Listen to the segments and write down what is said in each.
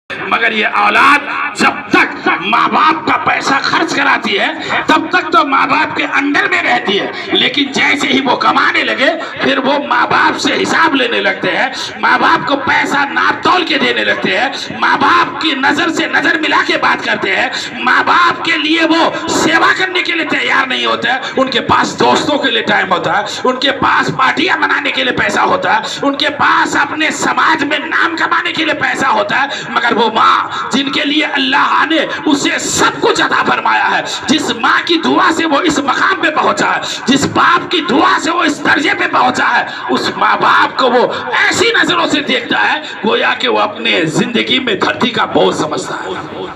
مگر یہ اولاد جب تک ماں باپ کا پیسہ خرچ کراتی ہے تب تک تو ماں باپ کے انڈر میں رہتی ہے، لیکن جیسے ہی وہ کمانے لگے پھر وہ ماں باپ سے حساب لینے لگتے ہیں، ماں باپ کو پیسہ ناپ تول کے دینے لگتے ہیں، ماں باپ کی نظر سے نظر ملا کے بات کرتے ہیں، ماں باپ کے لیے وہ سیوا کرنے کے لیے تیار نہیں ہوتے ہیں۔ ان کے پاس دوستوں کے لیے ٹائم ہوتا ہے، ان کے پاس پارٹیاں منانے کے لیے پیسہ ہوتا ہے، ان کے پاس اپنے سماج میں نام کمانے کے لیے پیسہ ہوتا ہے، مگر وہ ماں جن کے لیے اللہ نے اسے سب کچھ عطا فرمایا ہے، جس ماں کی دعا سے وہ اس مقام پہ پہنچا ہے، جس باپ کی دعا سے وہ اس درجے پہ پہنچا ہے، اس ماں باپ کو وہ ایسی نظروں سے دیکھتا ہے گویا کہ وہ اپنے زندگی میں دھرتی کا بوجھ سمجھتا ہے۔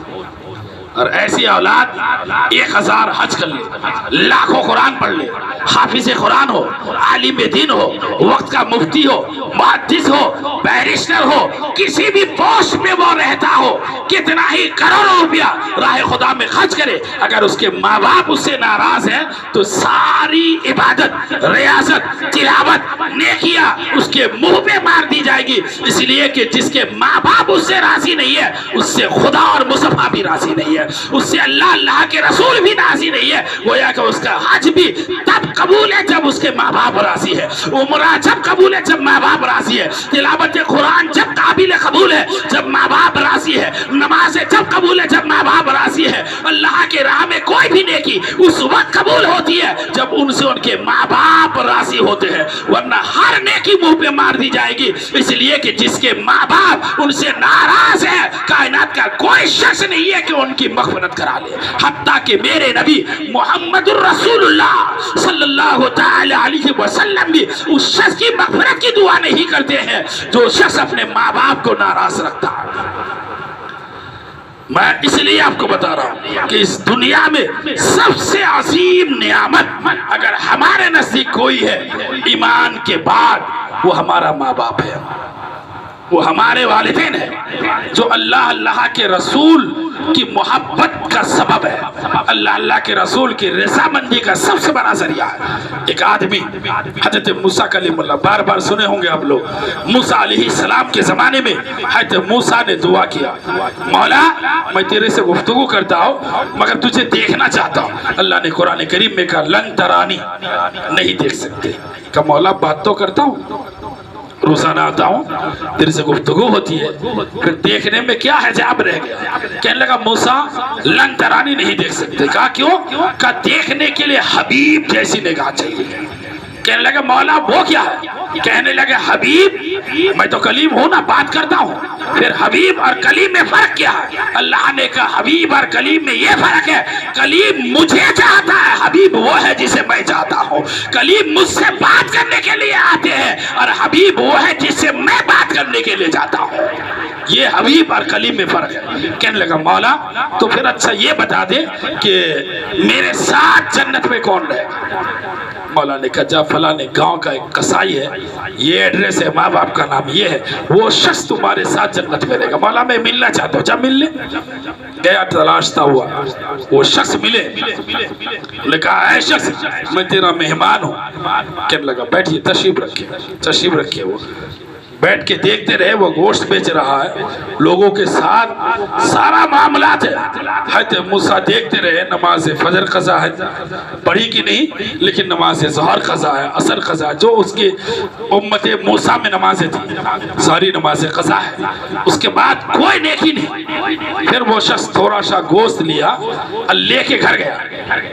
اور ایسی اولاد 1000 حج کر لے، لاکھوں قرآن پڑھ لے، حافظ قرآن ہو، عالم دین ہو، وقت کا مفتی ہو، محدث ہو، بیرسٹر ہو، کسی بھی پوسٹ میں وہ رہتا ہو، کتنا ہی کروڑوں روپیہ راہ خدا میں خرچ کرے، اگر اس کے ماں باپ اس سے ناراض ہیں تو ساری عبادت، ریاضت، تلاوت، نیکیاں اس کے منہ پہ مار دی جائے گی، اس لیے کہ جس کے ماں باپ اس سے راضی نہیں ہے اس سے خدا اور مصطفیٰ بھی راضی نہیں ہے، اس سے اللہ کے رسول بھی راضی نہیں ہے، گویا کہ اس کا حج بھی تب قبول ہے جب اس کے ماں باپ راضی ہے، عمرہ جب قبول ہے جب ماں باپ راضی ہے، تلاوت قرآن جب قابل قبول ہے جب ماں باپ راضی ہے، نماز جب قبول ہے جب ماں باپ راضی ہے، اللہ کے راہ میں کوئی بھی نیکی اس وقت قبول ہوتی ہے جب ان سے ان کے ماں باپ راضی ہوتے ہیں، ورنہ ہر نیکی منہ پہ مار دی جائے گی، اس لیے کہ جس کے ماں باپ ان سے ناراض ہے کائنات کا کوئی شخص نہیں ہے کہ ان کی مغفرت کرا لے، حتیٰ کہ میرے نبی محمد الرسول اللہ صلی اللہ تعالی علیہ وسلم بھی اس شخص کی مغفرت کی دعا نہیں کرتے ہیں جو شخص اپنے ماں باپ کو ناراض رکھتا ہے۔ میں اس لیے آپ کو بتا رہا ہوں کہ اس دنیا میں سب سے عظیم نعمت اگر ہمارے نزدیک کوئی ہے ایمان کے بعد وہ ہمارا ماں باپ ہے، وہ ہمارے والدین ہیں جو اللہ کے رسول کی محبت کا سبب ہے، اللہ کے رسول کی رضامندی کا سب سے بڑا ذریعہ ہے۔ ایک آدمی حضرت موسیٰ کلیم اللہ، بار بار سنے ہوں گے آپ لوگ، موسیٰ علیہ السلام کے زمانے میں حضرت موسیٰ نے دعا کیا، مولا میں تیرے سے گفتگو کرتا ہوں مگر تجھے دیکھنا چاہتا ہوں۔ اللہ نے قرآن کریم میں کہا لن ترانی، نہیں دیکھ سکتے۔ کہا مولا بات تو کرتا ہوں، روزانہ آتا ہوں، تیرے سے گفتگو ہوتی ہے، پھر دیکھنے میں کیا حجاب رہ گیا؟ کہنے لگا موسیٰ لن ترانی نہیں دیکھ سکتے۔ کہا کیوں؟ کہا دیکھنے کے لیے حبیب جیسی نگاہ چاہیے۔ کہنے لگا مولا وہ کیا ہے؟ کہنے لگا حبیب، میں تو کلیم ہوں نا، بات کرتا ہوں، پھر حبیب اور کلیم میں فرق کیا ہے؟ اللہ نے کہا حبیب اور کلیم میں یہ فرق ہے، کلیم مجھے چاہتا ہے، حبیب وہ ہے جسے میں چاہتا ہوں۔ کلیم مجھ سے بات کرنے کے لیے آتے ہیں اور حبیب وہ ہے جس سے میں بات کرنے کے لیے جاتا ہوں۔ یہ حبیب اور کلیم میں فرق ہے۔ کہنے لگا مولا تو پھر اچھا یہ بتا دے کہ میرے ساتھ جنت میں کون رہے گا؟ مولا نے کہا جا فلاں گاؤں کا ایک قصائی ہے، یہ ایڈریس ہے، ماں باپ کا نام یہ ہے، وہ شخص تمہارے ساتھ جنت میں رہے گا۔ مولا میں ملنا چاہتا ہوں، جب مل لے۔ گیا تلاشتا ہوا، وہ شخص ملے، نے کہا اے شخص میں تیرا مہمان ہوں۔ کہنے لگا بیٹھیے، تشریف رکھیے۔ وہ بیٹھ کے دیکھتے رہے، وہ گوشت بیچ رہا ہے، لوگوں کے ساتھ سارا معاملات ہے۔ حضرت موسیٰ دیکھتے رہے، نماز فجر قضا ہے، پڑھی کی نہیں لیکن نماز ظہر قضا ہے، عصر قضا ہے، جو اس کی امت موسیٰ میں نمازیں تھی ساری نماز قضا ہے۔ اس کے بعد کوئی نیکی نہیں۔ پھر وہ شخص تھوڑا سا گوشت لیا اور لے کے گھر گیا۔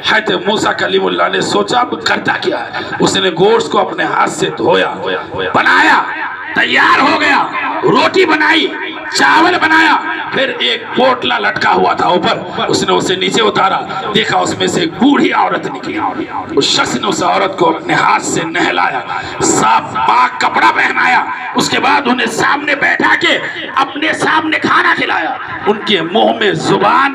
حضرت موسیٰ کلیم اللہ نے سوچا اب کرتا کیا ہے، اس نے گوشت کو اپنے ہاتھ سے دھویا، بنایا، تیار ہو گیا، روٹی بنائی، چاول بنایا، پھر ایک پوٹلا لٹکا ہوا تھا اوپر، اس نے اسے نیچے اتارا، دیکھا اس میں سے ایک بوڑھی عورت نکلی۔ اس شخص نے اس عورت کو اپنے ہاتھ سے نہلایا، صاف پاک کپڑا پہنایا، اس کے بعد انہیں سامنے بیٹھا کے اپنے سامنے کھانا کھلایا۔ ان کے منہ میں زبان